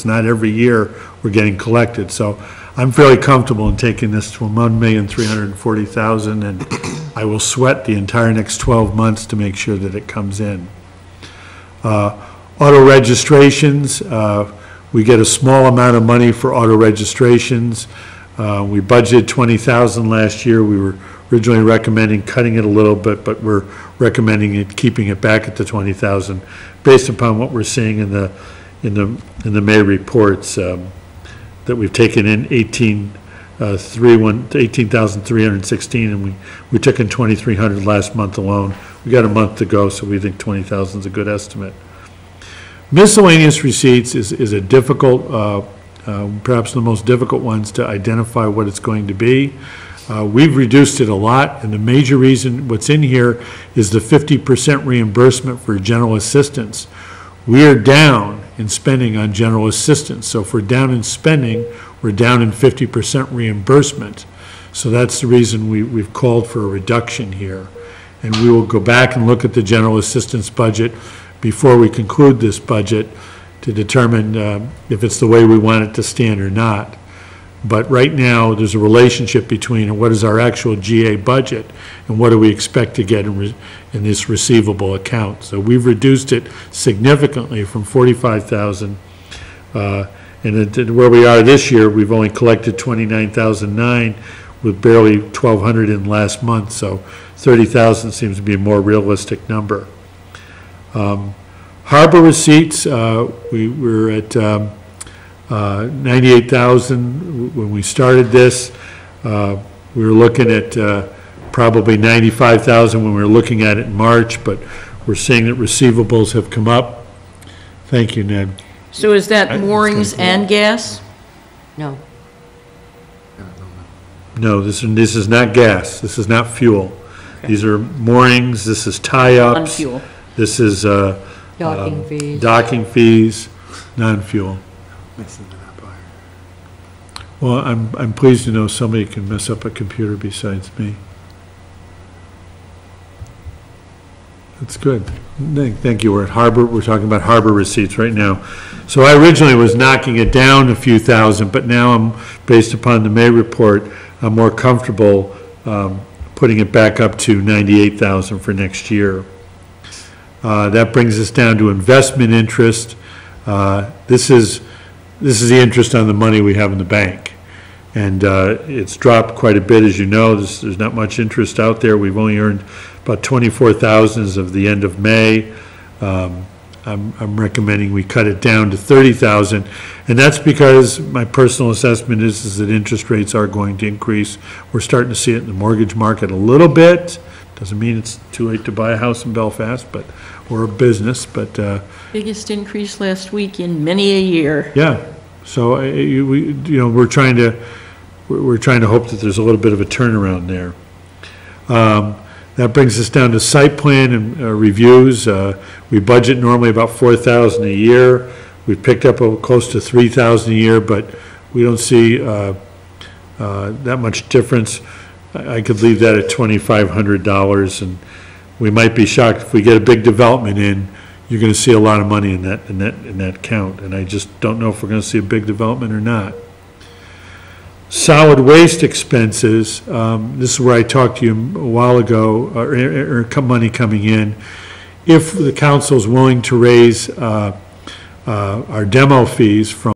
It's not every year we're getting collected. So I'm fairly comfortable in taking this to $1,340,000, and I will sweat the entire next 12 months to make sure that it comes in. Auto registrations, we get a small amount of money for auto registrations. We budgeted $20,000 last year. We were originally recommending cutting it a little bit, but we're recommending it, keeping it back at the $20,000 based upon what we're seeing in the May reports, that we've taken in 18,316, and we took in 2,300 last month alone. We got a month to go, so we think 20,000 is a good estimate. Miscellaneous receipts is a difficult, perhaps the most difficult ones to identify what it's going to be. We've reduced it a lot, and the major reason what's in here is the 50% reimbursement for general assistance. We are down in spending on general assistance. So if we're down in spending, we're down in 50% reimbursement. So that's the reason we've called for a reduction here. And we will go back and look at the general assistance budget before we conclude this budget to determine if it's the way we want it to stand or not. But right now, there's a relationship between what is our actual GA budget and what do we expect to get in this receivable account. So we've reduced it significantly from $45,000, and where we are this year, we've only collected $29,009 with barely $1,200 in last month. So $30,000 seems to be a more realistic number. Harbor receipts, we were at 98,000 when we started this. We were looking at probably 95,000 when we were looking at it in March, but we're seeing that receivables have come up. Thank you, Ned. So is that moorings and gas? No. No, this is not gas. This is not fuel. Okay. These are moorings. This is tie-ups. Non-fuel. This is Docking fees. Docking fees, non-fuel. Well, I'm pleased to know somebody can mess up a computer besides me. That's good. Thank you. We're at Harbor. We're talking about Harbor receipts right now. So I originally was knocking it down a few thousand, but now I'm, based upon the May report, I'm more comfortable putting it back up to 98,000 for next year. That brings us down to investment interest. This is the interest on the money we have in the bank. And it's dropped quite a bit, as you know. There's not much interest out there. We've only earned about 24,000 as of the end of May. I'm recommending we cut it down to 30,000. And that's because my personal assessment is that interest rates are going to increase. We're starting to see it in the mortgage market a little bit. Doesn't mean it's too late to buy a house in Belfast, but or a business. But biggest increase last week in many a year. Yeah. So we're trying to hope that there's a little bit of a turnaround there. That brings us down to site plan and reviews. We budget normally about 4,000 a year. We've picked up close to 3,000 a year, but we don't see that much difference. I could leave that at $2,500, and we might be shocked if we get a big development in. You're going to see a lot of money in that count, and I just don't know if we're going to see a big development or not. Solid waste expenses. This is where I talked to you a while ago, or money coming in. If the council is willing to raise our demo fees from